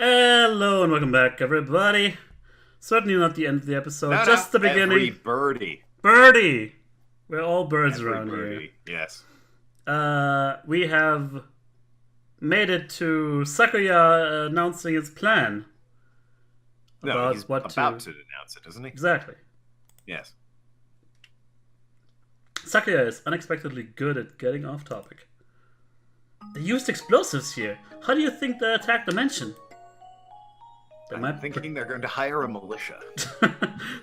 Hello and welcome back, everybody. Certainly not the end of the episode, No, just the no, beginning. every birdie. Birdie! We're all birds Every around birdie. Yes. here. We have made it to Sakuya announcing his plan. No, About he's what about to announce it, isn't he? Exactly. Yes. Sakuya is unexpectedly good at getting off topic. They used explosives here. How do you think they attacked the mansion? I'm thinking they're going to hire a militia.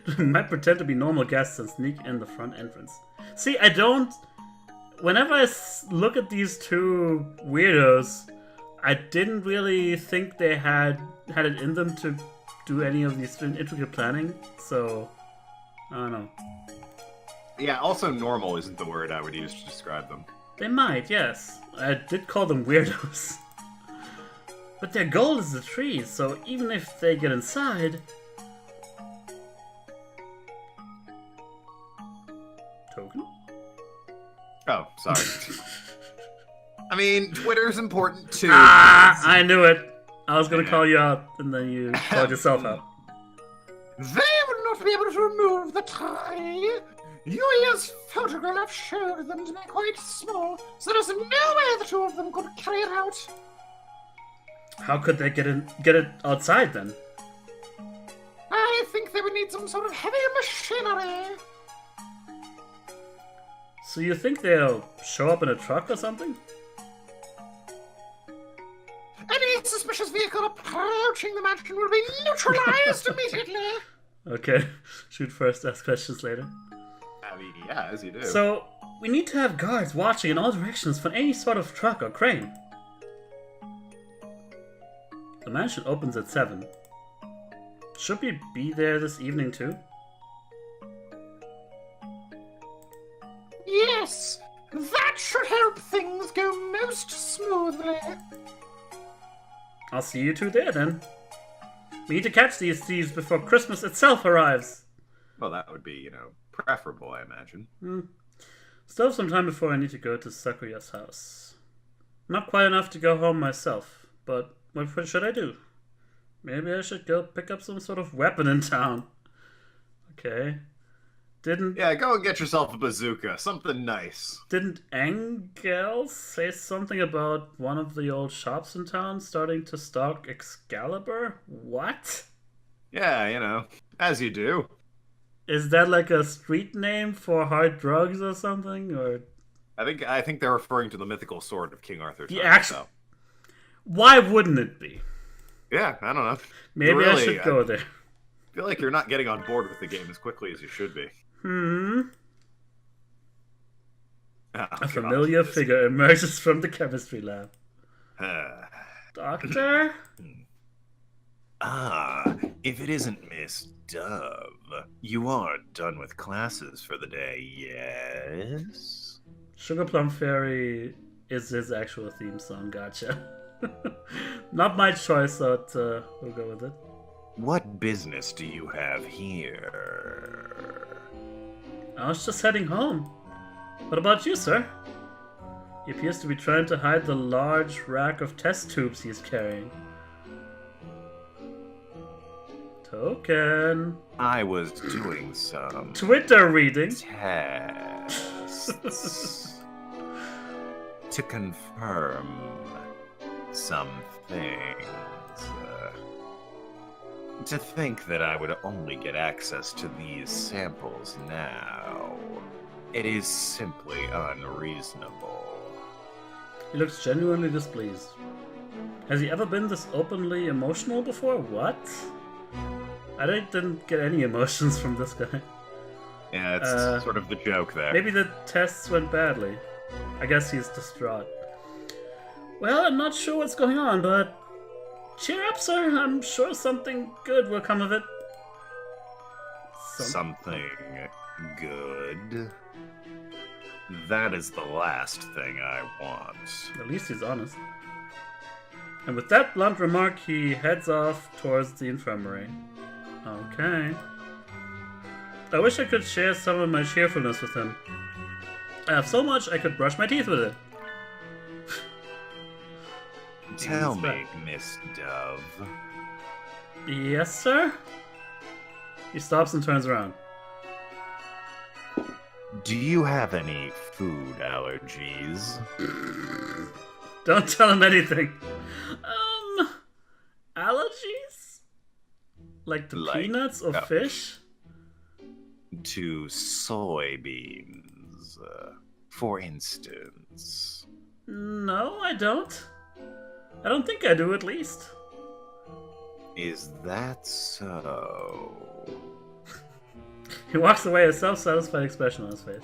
They might pretend to be normal guests and sneak in the front entrance. See, I don't... Whenever I look at these two weirdos, I didn't really think they had it in them to do any of these intricate planning, so... I don't know. Yeah, also normal isn't the word I would use to describe them. They might, yes. I did call them weirdos. But their goal is the trees, so even if they get inside... Token? Oh, sorry. I mean, Twitter's important too. Ah, I knew it. I was gonna call you out, and then you called yourself out. They will not be able to remove the tree. Yuya's photograph showed them to be quite small, so there's no way the two of them could carry it out. How could they get it outside then? I think they would need some sort of heavy machinery. So you think they'll show up in a truck or something? Any suspicious vehicle approaching the mansion will be neutralized immediately. Okay, shoot first, ask questions later. I mean, yeah, as you do. So, we need to have guards watching in all directions for any sort of truck or crane. The mansion opens at 7. Should we be there this evening too? Yes, that should help things go most smoothly. I'll see you two there then. We need to catch these thieves before Christmas itself arrives. Well, that would be, preferable, I imagine. Still have some time before I need to go to Sakuya's house. Not quite enough to go home myself, but what should I do? Maybe I should go pick up some sort of weapon in town. Okay. Yeah, go and get yourself a bazooka. Something nice. Didn't Engel say something about one of the old shops in town starting to stock Excalibur? What? Yeah, as you do. Is that like a street name for hard drugs or something? Or I think they're referring to the mythical sword of King Arthur. Why wouldn't it be? Yeah, I don't know. Maybe I should go there. I feel like you're not getting on board with the game as quickly as you should be. A familiar figure emerges from the chemistry lab. Doctor? If it isn't Miss Dove, you are done with classes for the day, yes? Sugar Plum Fairy is his actual theme song, gotcha. Not my choice, but we'll go with it. What business do you have here? I was just heading home. What about you, sir? He appears to be trying to hide the large rack of test tubes he's carrying. Token. I was doing some Twitter reading. Tests to confirm some things. To think that I would only get access to these samples now, it is simply unreasonable. He looks genuinely displeased. Has he ever been this openly emotional before? What? I didn't get any emotions from this guy. Yeah, it's sort of the joke there. Maybe the tests went badly. I guess he's distraught. Well, I'm not sure what's going on, but cheer up, sir. I'm sure something good will come of it. Something good? That is the last thing I want. At least he's honest. And with that blunt remark, he heads off towards the infirmary. Okay. I wish I could share some of my cheerfulness with him. I have so much I could brush my teeth with it. Tell me, Miss Dove. Yes, sir? He stops and turns around. Do you have any food allergies? Don't tell him anything. Allergies? Like to peanuts or fish? To soybeans, for instance. No, I don't. I don't think I do, at least. Is that so? He walks away, a self-satisfied expression on his face.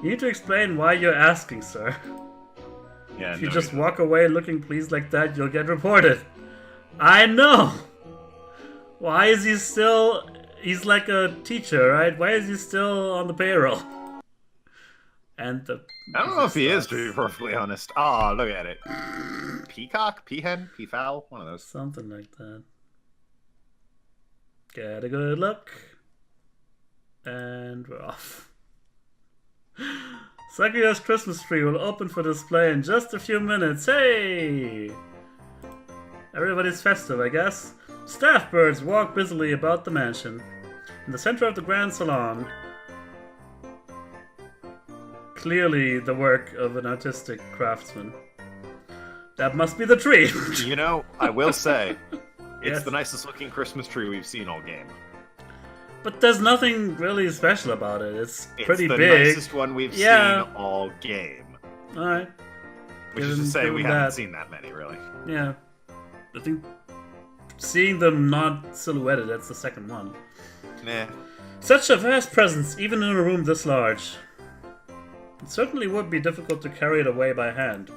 You need to explain why you're asking, sir. Yeah, if you just walk away looking pleased like that, you'll get reported. I know! Why is he still... He's like a teacher, right? Why is he still on the payroll? And the... I don't know if he is, to be perfectly honest. Ah, look at it. Peacock? Peahen? Peafowl? One of those. Something like that. Get a good look. And we're off. Sakuya's Christmas tree will open for display in just a few minutes. Hey! Everybody's festive, I guess. Staff birds walk busily about the mansion. In the center of the grand salon, clearly the work of an artistic craftsman. That must be the tree! You know, I will say, it's Yes. the nicest looking Christmas tree we've seen all game. But there's nothing really special about it. It's pretty It's the big. nicest one we've seen all game. Alright. Which is to say, we haven't seen that many, really. Yeah. I think seeing them not silhouetted, that's the second one. Nah. Such a vast presence, even in a room this large. It certainly would be difficult to carry it away by hand.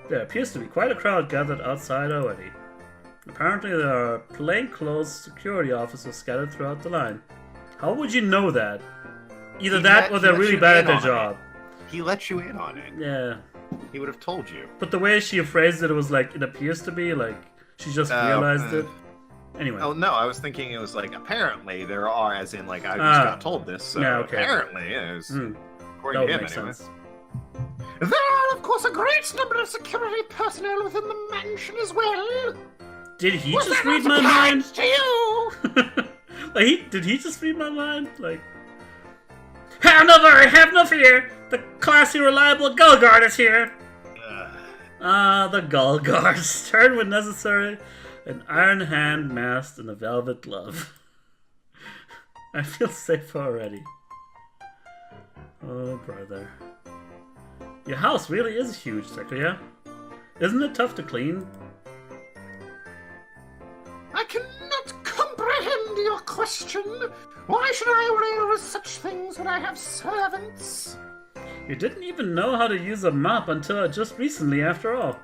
There appears to be quite a crowd gathered outside already. Apparently there are plainclothes security officers scattered throughout the line. How would you know that? Either that or they're really bad at their job. He let you in on it. Yeah. He would have told you. But the way she phrased it was like, it appears to be, like, she just realized it. Anyway. Oh, no, I was thinking it was like, apparently there are, as in, like, I just got told this, so yeah, okay. apparently it was, according to him, anyway. Sense. There are, of course, a great number of security personnel within the mansion as well. Did he Was just that read not my mind? surprise to you? Like, did he just read my mind? Like, have no worry, have no fear. The classy, reliable Gull Guard is here. The Gull Guard. Stern when necessary, an iron hand masked in a velvet glove. I feel safer already. Oh, brother. Your house really is huge, Sakuya. Isn't it tough to clean? I cannot comprehend your question. Why should I worry over such things when I have servants? You didn't even know how to use a mop until just recently, after all.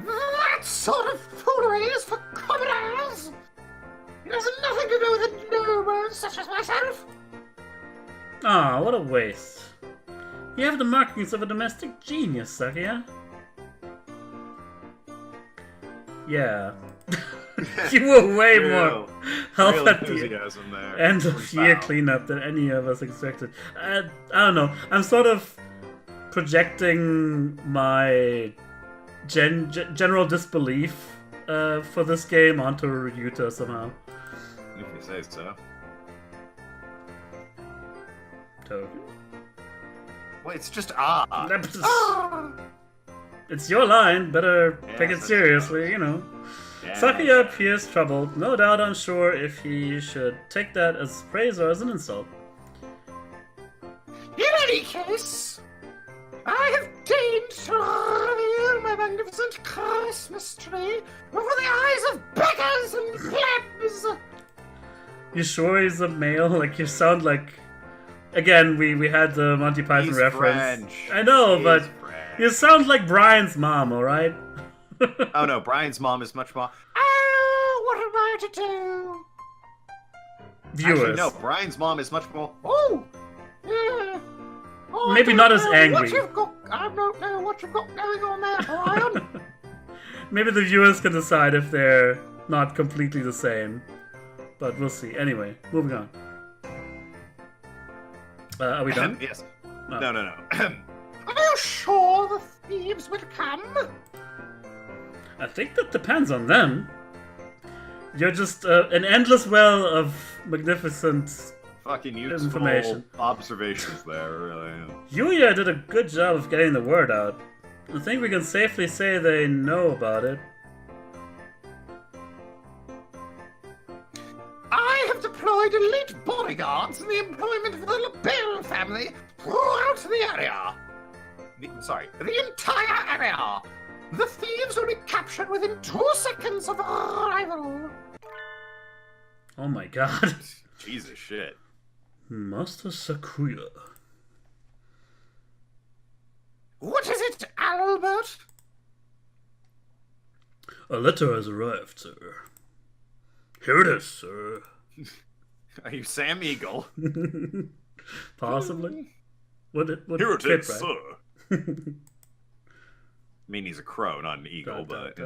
That sort of foolery is for commoners. It has nothing to do with a nobleman such as myself. Ah, what a waste. You have the markings of a domestic genius, Sakuya. Yeah. You were way more help at the end of year cleanup than any of us expected. I don't know. I'm sort of projecting my general disbelief for this game onto Ryuta somehow. If you say so. Token? Well, it's just odd. It's your line. Better take it seriously, you know. Yeah. Sakuya appears troubled, no doubt unsure if he should take that as praise or as an insult. In any case, I have deigned to reveal my magnificent Christmas tree before the eyes of beggars and plebs. You sure he's a male? Like, you sound like... Again, we had the Monty Python He's reference. French. I know, He's but French. you sound like Brian's mom, alright? Oh no, Brian's mom is much more... Oh, what am I to do? Viewers. Actually, no, Brian's mom is much more... Oh, yeah. Oh, Maybe I not don't as know angry. What you've got, I don't know what you've got going on there, Brian. Maybe the viewers can decide if they're not completely the same. But we'll see. Anyway, moving on. Are we done? Yes. Oh. No. Are you sure thieves will come? I think that depends on them. You're just an endless well of magnificent Fucking useful information. observations there, really. Yuya did a good job of getting the word out. I think we can safely say they know about it. I have deployed elite bodyguards in the employment of the LaBelle family throughout the area. The entire area. The thieves will be captured within 2 seconds of arrival. Oh my god. Jesus shit. Master Sakuya. What is it, Albert? A letter has arrived, sir. Here it is, sir. Are you Sam Eagle? Possibly. Would Here it fit, is, right? sir. I mean, he's a crow, not an eagle, but...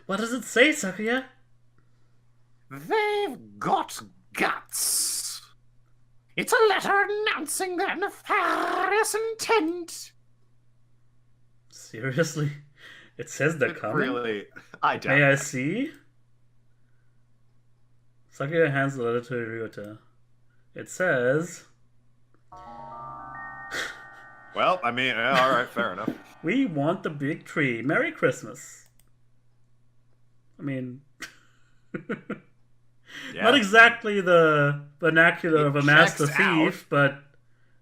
What does it say, Sakuya? They've got guts. It's a letter announcing their nefarious intent. Seriously? It says they're coming? Really? I doubt May I it. see? Sakuya hands the letter to Ryota. It says... Well, I mean, alright, fair enough. We want the big tree. Merry Christmas. I mean... Yeah. Not exactly the vernacular of a master checks thief, but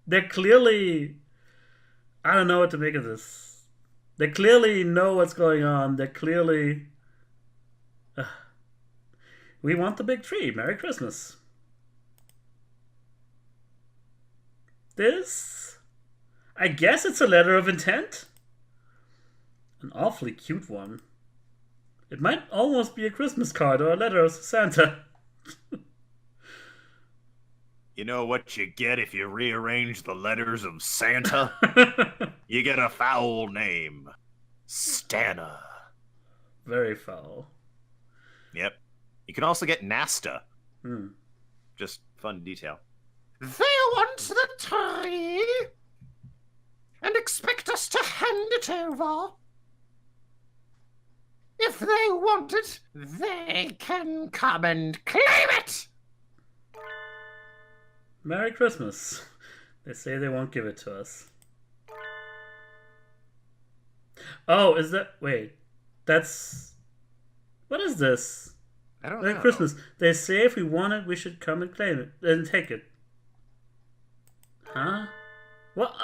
they're clearly... I don't know what to make of this. They clearly know what's going on. They're clearly... we want the big tree. Merry Christmas. This... I guess it's a letter of intent? An awfully cute one. It might almost be a Christmas card or a letter of Santa. You know what you get if you rearrange the letters of Santa? You get a foul name. Stana. Very foul. Yep. You can also get Nasta. Hmm. Just fun detail. They want the tree and expect us to hand it over. If they want it, they can come and claim it. Merry Christmas. They say they won't give it to us. Oh, is that... Wait. That's... What is this? I don't Merry know. Christmas. They say if we want it, we should come and claim it. And take it. Huh? What?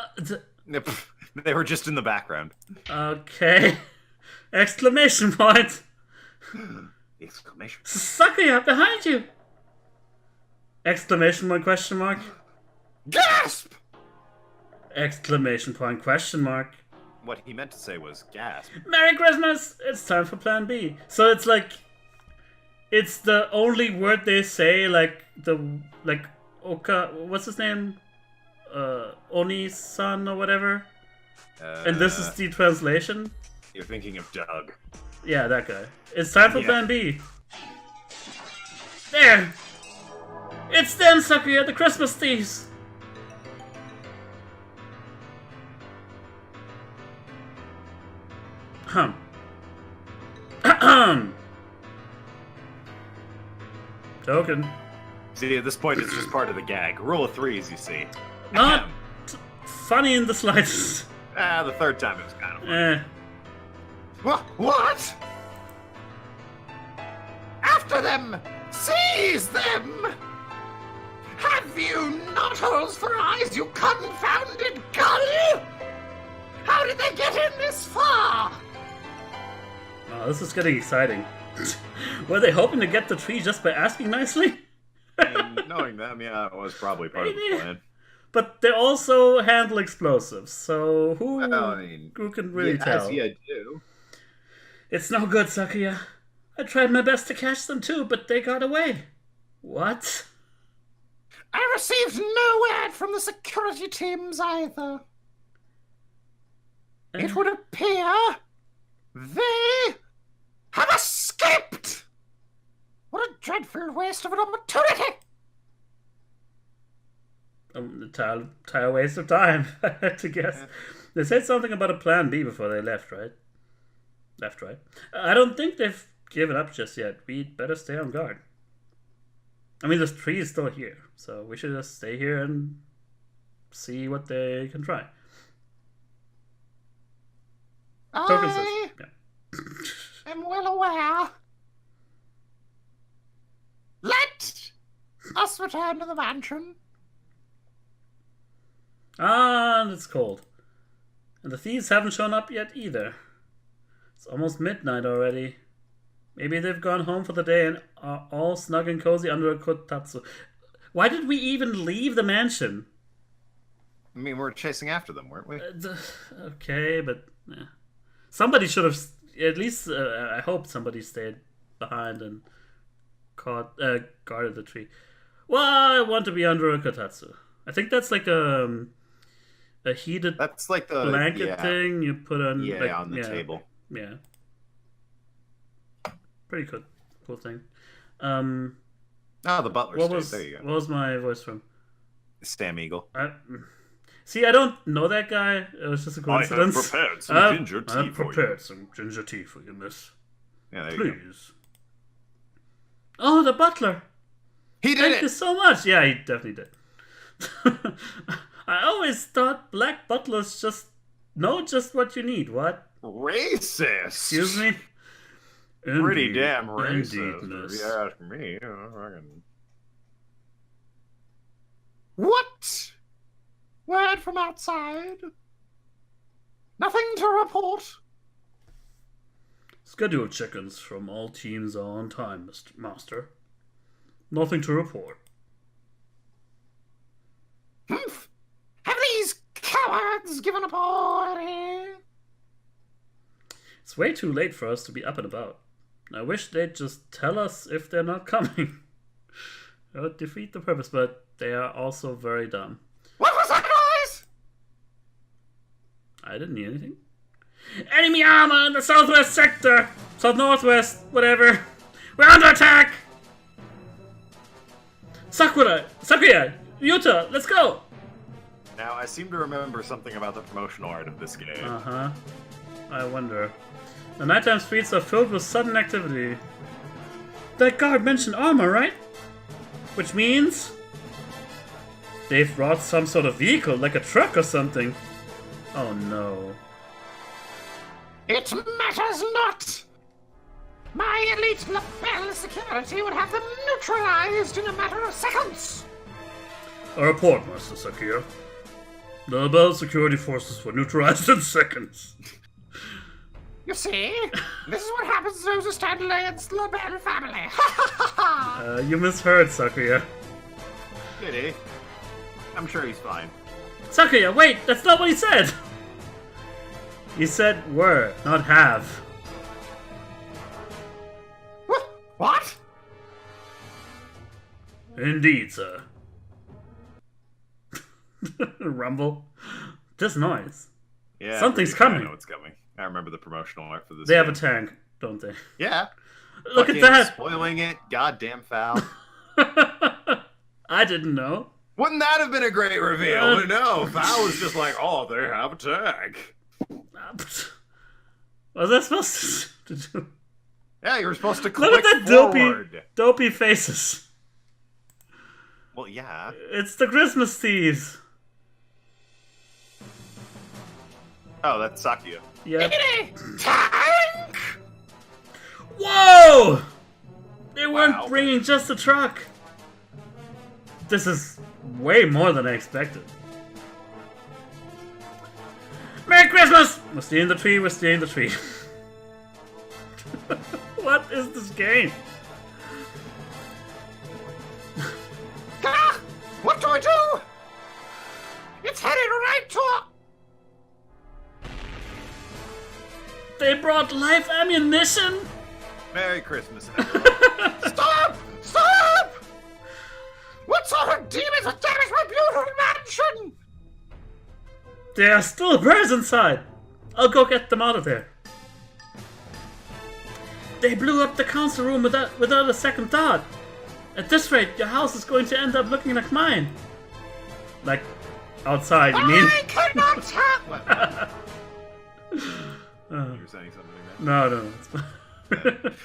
They were just in the background. Okay. Exclamation point. Exclamation. Sakuya, behind you! Exclamation point, question mark. Gasp! Exclamation point, question mark. What he meant to say was gasp. Merry Christmas! It's time for plan B. So it's like... It's the only word they say, like Oka... What's his name? Oni-san or whatever? And this is the translation? You're thinking of Doug. Yeah, that guy. It's time for Yeah. plan B. There! It's them, Sakuya, the Christmas thieves! Ahem. Token. See, at this point, it's just part of the gag. Rule of threes, you see. Not funny in the slightest. The third time it was kind of funny. What? After them! Seize them! Have you not holes for eyes, you confounded gull? How did they get in this far? Oh, this is getting exciting. Were they hoping to get the tree just by asking nicely? I mean, knowing them, yeah, it was probably part of the plan. But they also handle explosives, so who can really tell? As you do. It's no good, Sakuya. I tried my best to catch them too, but they got away. What? I received no word from the security teams either. It would appear they have escaped! What a dreadful waste of an opportunity! Entire waste of time, I had to guess. They said something about a plan B before they left, right? Left, right? I don't think they've given up just yet. We'd better stay on guard. I mean, this tree is still here, so we should just stay here and see what they can try. Token says, yeah. am well aware. Let us return to the mansion. Ah, and it's cold. And the thieves haven't shown up yet either. It's almost midnight already. Maybe they've gone home for the day and are all snug and cozy under a kotatsu. Why did we even leave the mansion? I mean, we're chasing after them, weren't we? Okay, but somebody should have. At least I hope somebody stayed behind and guarded the tree. Well, I want to be under a kotatsu. I think that's like a heated. That's like the blanket thing you put on. Yeah, like, on the table. Yeah. Pretty cool thing. The butler stayed. There you go. What was my voice from? Sam Eagle. See, I don't know that guy. It was just a coincidence. I have prepared some ginger tea for you. I prepared some ginger tea for you, miss. Yeah, there Please. you go. Oh, the butler. He did Thank you so much. Yeah, he definitely did. I always thought black butlers just know just what you need. What? Racist. Excuse me? Pretty damn racist, Indeed, if you ask me. What? Word from outside? Nothing to report. Scheduled check-ins from all teams are on time, Mr. Master. Nothing to report. Humph! Have these cowards given up already? It's way too late for us to be up and about. I wish they'd just tell us if they're not coming. It would defeat the purpose, but they are also very dumb. What was that noise? I didn't hear anything. Enemy armor in the southwest sector! South-northwest, whatever. We're under attack! Sakuya, Yuta, let's go! Now, I seem to remember something about the promotional art of this game. Uh-huh. I wonder. The nighttime streets are filled with sudden activity. That guard mentioned armor, right? Which means they've brought some sort of vehicle, like a truck or something. Oh no. It matters not! My elite lapel security would have them neutralized in a matter of seconds! A report, Master Sakuya. The Labelle security forces were neutralized in seconds. You see, this is what happens to those who stand against the Labelle family. You misheard, Sakuya. Did he? I'm sure he's fine. Sakuya, wait! That's not what he said! He said were, not have. What? Indeed, sir. Rumble. This noise. Yeah, Something's I coming. know it's coming. I remember the promotional art for this. They have game. a tank, don't they? Yeah. Look at Fucking that! Spoiling it. Goddamn foul. I didn't know. Wouldn't that have been a great reveal? But no, Foul was just like, oh, they have a tank. Was I supposed to do? Yeah, you were supposed to click Look at that forward. dopey faces. Well, yeah. It's the Christmas thieves. Oh, that's Sakuya. Yep. Tank! Whoa! They weren't Wow. bringing just a truck. This is way more than I expected. Merry Christmas! We're stealing the tree, we're stealing the tree. What is this game? Ah! What do I do? It's headed right to... They brought live ammunition? Merry Christmas, everyone. Stop! Stop! What sort of demons have damaged my beautiful mansion? There are still birds inside. I'll go get them out of there. They blew up the council room without a second thought. At this rate, your house is going to end up looking like mine. Like, outside, you mean? I cannot have. You were saying something like that? No, it's fine.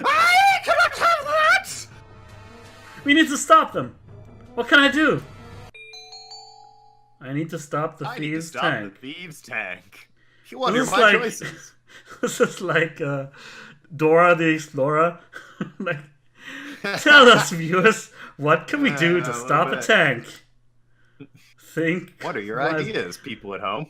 I cannot have that. We need to stop them. What can I do? I need to stop the I need to thieves' stop tank. the thieves' tank. What This are is my like- choices? This is like Dora the Explorer. Like, tell us, viewers, what can we do A to little stop a bit. tank? Think. What are your wise- ideas, people at home?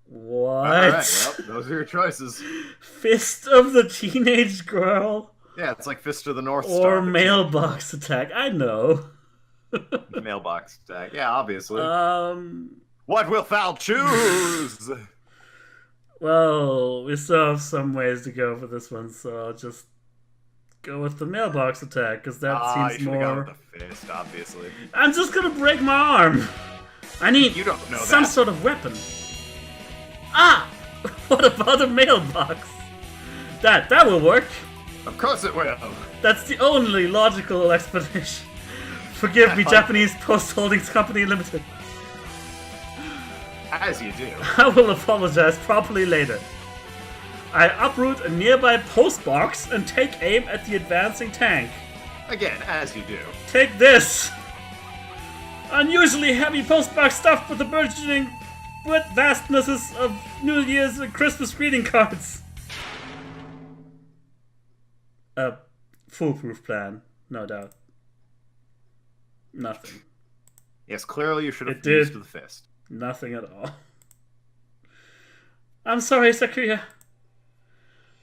What? Alright, well, those are your choices. Fist of the teenage girl Yeah, it's like Fist of the North Star. or mailbox attack? I know. Mailbox attack. Yeah, obviously. Um. What will Foul choose? Well, we still have some ways to go for this one, so I'll just go with the mailbox attack because that you seems should have gone more. with the fist, obviously. I'm just gonna break my arm. I need You don't know some that. sort of weapon. Ah! What about a mailbox? That will work. Of course it will. That's the only logical explanation. Forgive me, like Japanese Post Holdings Company Limited. As you do. I will apologize properly later. I uproot a nearby post box and take aim at the advancing tank. Again, as you do. Take this! Unusually heavy postbox stuffed with the burgeoning vastnesses of New Year's and Christmas greeting cards. A foolproof plan, no doubt. Nothing. Yes, clearly you should have It did. used the fist. Nothing at all. I'm sorry, Sakuya.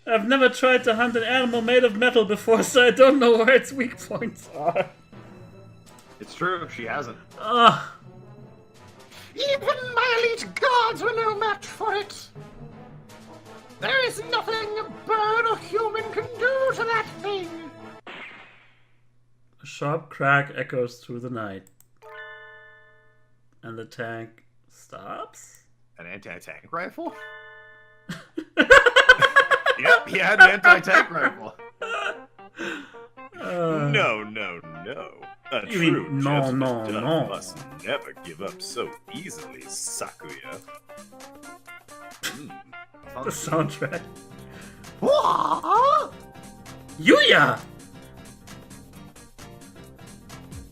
I've never tried to hunt an animal made of metal before, so I don't know where its weak points are. It's true, she hasn't. Ugh. Even my elite guards were no match for it. There is nothing a bird or human can do to that thing. A sharp crack echoes through the night. And the tank stops? An anti-tank rifle? Yep, he had an anti-tank rifle. No. A You mean true no, gentleman no, dove no. must never give up so easily, Sakuya. The soundtrack. What? Yuya!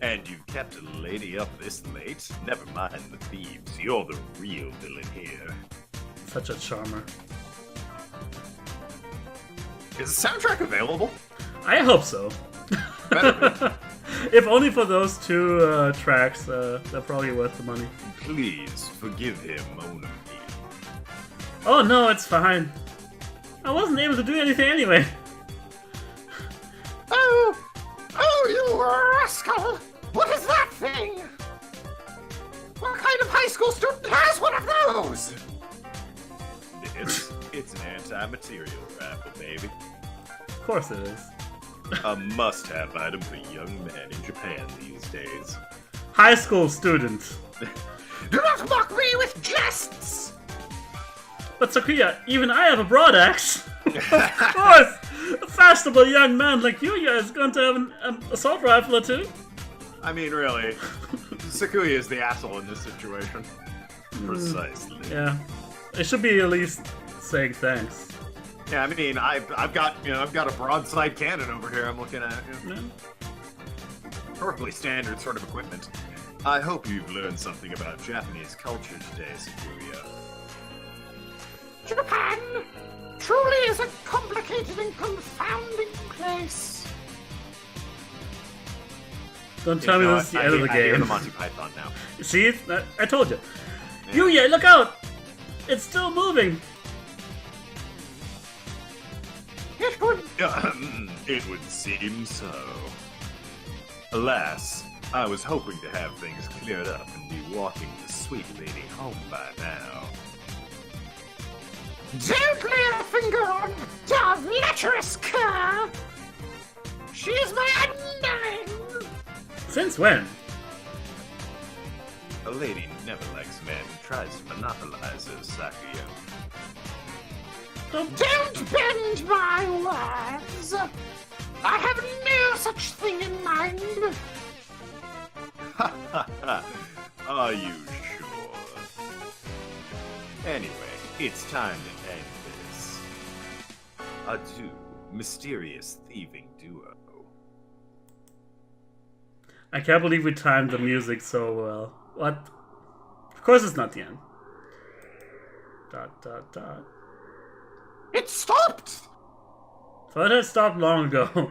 And you kept a lady up this late? Never mind the thieves, you're the real villain here. Such a charmer. Is the soundtrack available? I hope so. Better be. If only for those two tracks, they're probably worth the money. Please forgive him, Onami. Oh no, it's fine. I wasn't able to do anything anyway. Oh, you rascal! What is that thing? What kind of high school student has one of those? It's an anti-material rifle, baby. Of course it is. A must-have item for young men in Japan these days. High school student. Do not mock me with jests! But Sakuya, even I have a broad axe. Of course! A fashionable young man like Yuya is going to have an assault rifle or two. I mean, really, Sakuya is the asshole in this situation. Precisely. Yeah. It should be at least saying thanks. Yeah, I mean, I've got a broadside cannon over here. I'm looking at Yeah. perfectly standard sort of equipment. I hope you've learned something about Japanese culture today, Sakuya. Japan truly is a complicated and confounding place. Don't tell me this is the end of the I hear the game. Monty Python now. See? I told you. Yuya, look out! It's still moving! It would It would seem so. Alas, I was hoping to have things cleared up and be walking the sweet lady home by now. don't lay a finger on Dove lecherous cur. She is my undying. Since when? A lady never likes a man who tries to monopolize her, Sakuya. Don't bend my words. I have no such thing in mind. Are you sure? Anyway, it's time to end this. Adieu, mysterious thieving duo. I can't believe we timed the music so well. What? Of course it's not the end. Dot, dot, dot. It stopped! So it had stopped long ago.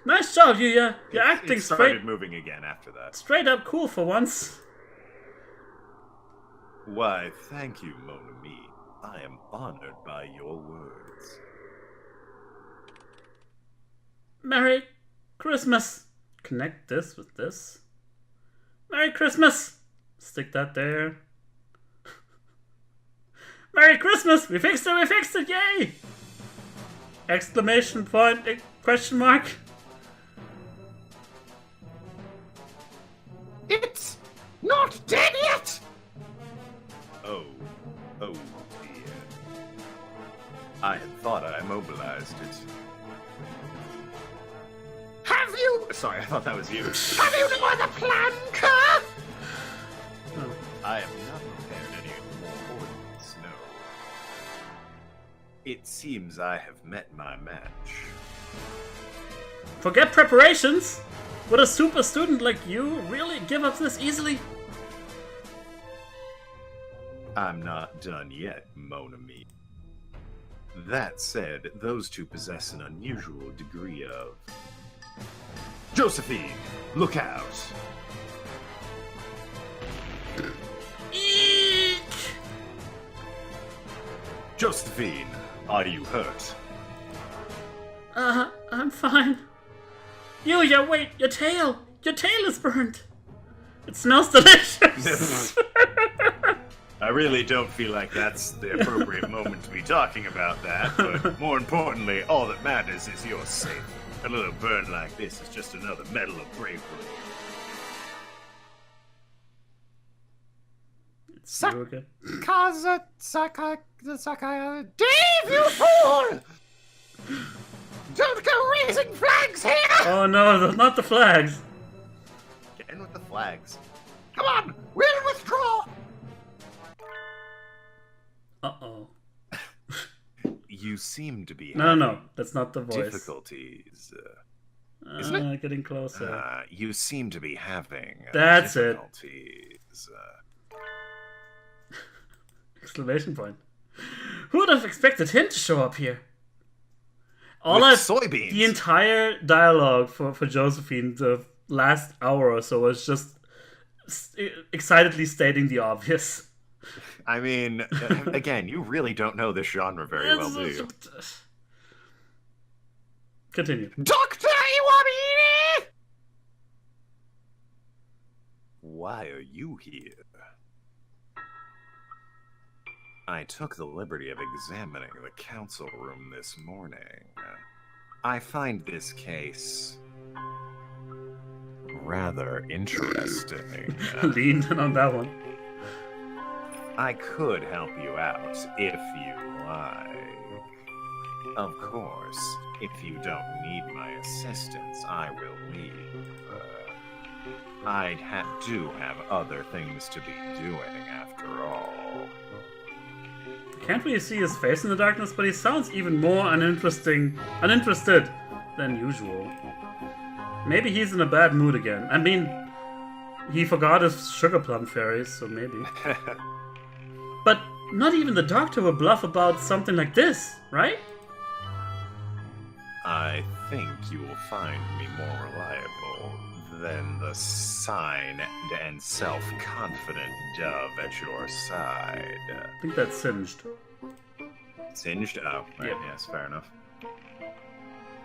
Nice job, Yuya. You're acting It started straight, moving again after that. straight up cool for once. Why, thank you, Mon ami. I am honored by your words. Merry Christmas. Connect this with this. Merry Christmas. Stick that there. Merry Christmas! We fixed it, yay! Exclamation point, question mark. It's not dead yet! Oh dear. I had thought I immobilized it. Have you... Sorry, I thought that was you. Have you no other plan, Kerr? I have not prepared any more ordnance, no. It seems I have met my match. Forget preparations? Would a super student like you really give up this easily? I'm not done yet, Mon ami. That said, those two possess an unusual degree of... Josephine, look out! Eek! Josephine, are you hurt? I'm fine. Yuya, wait, your tail! Your tail is burnt! It smells delicious! I really don't feel like that's the appropriate moment to be talking about that, but more importantly, all that matters is you're safe. A little burn like this is just another medal of bravery. It's you again. Dave, you fool! Don't go raising flags here! Oh no, not the flags. Get in with the flags. Come on, we'll withdraw! Uh-oh. You seem to be No, that's not the voice. difficulties. Isn't it? Getting closer. You seem to be having That's it. difficulties. Exclamation point. Who would have expected him to show up here? With soybeans. The entire dialogue for Josephine, the last hour or so, was just excitedly stating the obvious. I mean, again, you really don't know this genre very well, do you? Continue. Dr. Iwamine! Why are you here? I took the liberty of examining the council room this morning. I find this case rather interesting. Leaned in on that one. I could help you out if you like. Of course, if you don't need my assistance, I will leave. I do have other things to be doing after all. Can't really see his face in the darkness, but he sounds even more uninterested than usual. Maybe he's in a bad mood again. I mean, he forgot his sugar plum fairies, so maybe. But not even the doctor would bluff about something like this, right? I think you will find me more reliable than the signed and self-confident dove at your side. I think that's singed. Singed? Oh, right, Yep. yes, fair enough.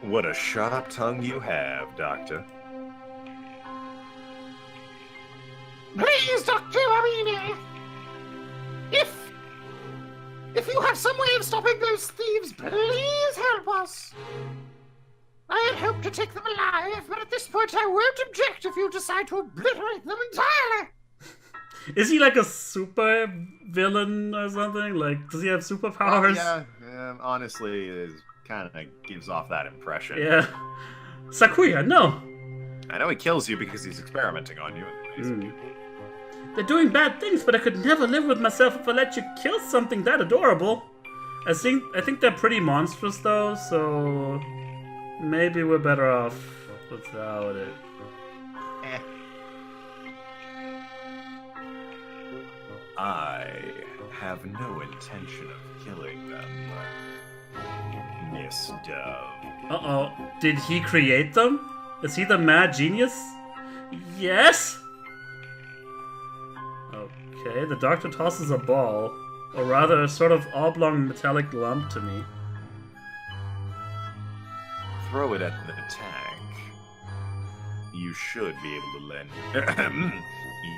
What a sharp tongue you have, Doctor. Please, Dr. Iwamine! If you have some way of stopping those thieves, please help us! I had hoped to take them alive, but at this point I won't object if you decide to obliterate them entirely! Is he like a super villain or something? Like, does he have superpowers? Honestly, it kind of gives off that impression. Yeah. Sakuya, no! I know he kills you because he's experimenting on you. They're doing bad things, but I could never live with myself if I let you kill something that adorable. I think they're pretty monstrous though, so maybe we're better off without it. I have no intention of killing them, Miss Dove. Uh-oh. Did he create them? Is he the mad genius? Yes? Okay, the doctor tosses a ball, or rather a sort of oblong metallic lump to me. Throw it at the tank. You should be able to land...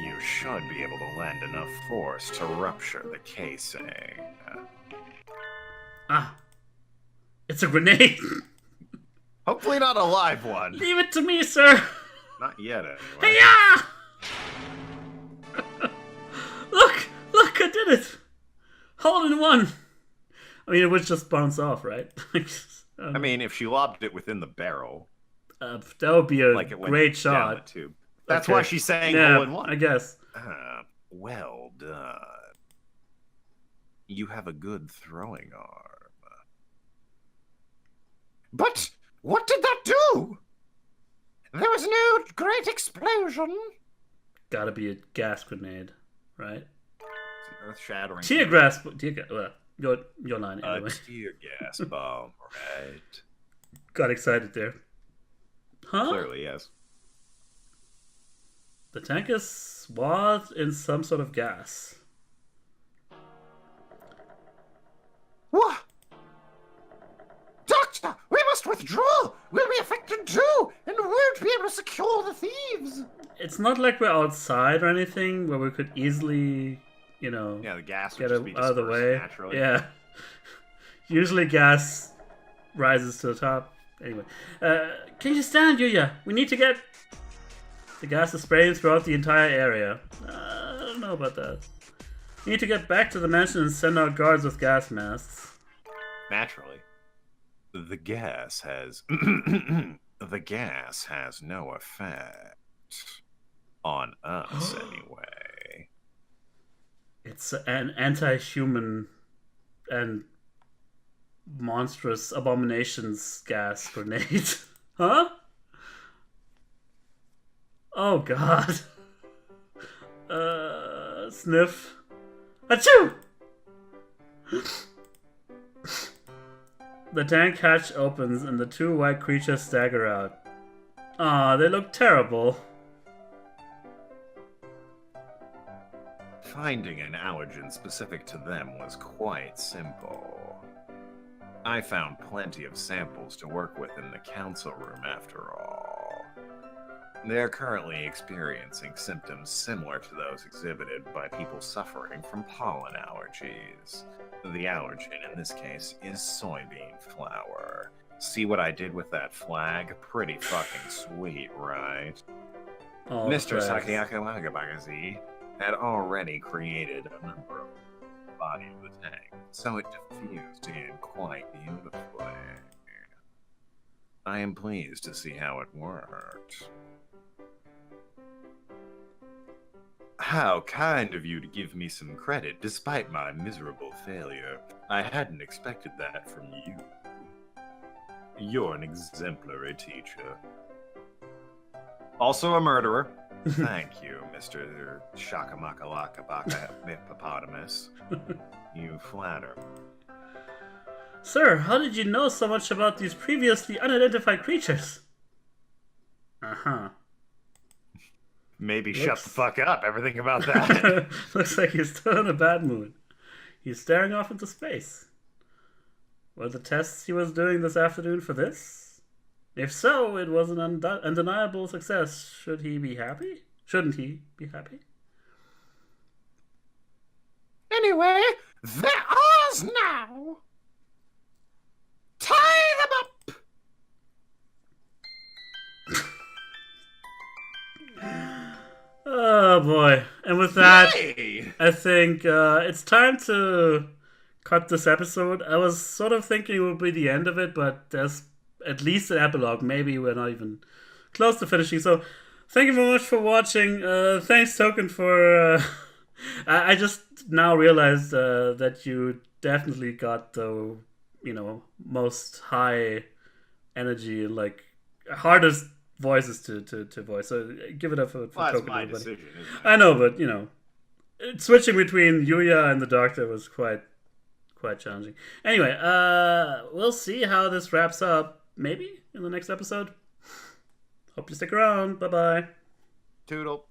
You should be able to land enough force to rupture the casing. Ah. It's a grenade! Hopefully not a live one. Leave it to me, sir! Not yet, anyway. Hey-ya! Look! Look, I did it! Hole in one! I mean, it would just bounce off, right? I mean, if she lobbed it within the barrel... that would be a like it went great down shot. the tube. That's Okay. why she's saying Yeah, hole in one. I guess. Well done. You have a good throwing arm. But what did that do? There was no great explosion. Gotta be a gas grenade, right? It's an earth-shattering... Tear gas. Well, your line anyway. A tear gas bomb, right? Got excited there. Huh? Clearly, yes. The tank is swathed in some sort of gas. What? Doctor, we must withdraw. We'll be affected too, and won't be able to secure the thieves. It's not like we're outside or anything where we could easily, you know, Yeah, the gas get would it just be out of the dispersed way. naturally. Yeah. Usually gas rises to the top. Anyway. Can you stand, Yuya? We need to get... The gas is spraying throughout the entire area. I don't know about that. We need to get back to the mansion and send out guards with gas masks. Naturally. The gas has... the gas has no effect. On us, anyway. It's an anti-human and monstrous abominations gas grenade. Huh? Oh god. Sniff. Achoo! The tank hatch opens and the two white creatures stagger out. Aw, they look terrible. Finding an allergen specific to them was quite simple. I found plenty of samples to work with in the council room after all. They're currently experiencing symptoms similar to those exhibited by people suffering from pollen allergies. The allergen in this case is soybean flour. See what I did with that flag? Pretty fucking sweet, right? Oh, Mr. flags. Sakiyakamagabagazi had already created a number of the body of the tank, so it diffused in quite beautifully. I am pleased to see how it worked. How kind of you to give me some credit despite my miserable failure. I hadn't expected that from you. You're an exemplary teacher. Also a murderer. Thank you, Mr. Shakamakalakabaka Hippopotamus. You flatter. Sir, how did you know so much about these previously unidentified creatures? Uh-huh. Maybe shut the fuck up. Everything about that. Looks like he's still in a bad mood. He's staring off into space. Were the tests he was doing this afternoon for this? If so, it was an undeniable success. Should he be happy? Shouldn't he be happy? Anyway, they're ours now. Tie them up. Oh boy. And with that, Hey! I think it's time to cut this episode. I was sort of thinking it would be the end of it, but there's at least an epilogue. Maybe we're not even close to finishing. So Thank you very much for watching. Thanks, Token, for. I just now realized that you definitely got the most high energy, like hardest voices to voice. So give it up for Well, that's Token. my Everybody. decision, isn't it? I know, but switching between Yuya and the Doctor was quite challenging. Anyway, we'll see how this wraps up. Maybe in the next episode. Hope you stick around. Bye bye. Toodle.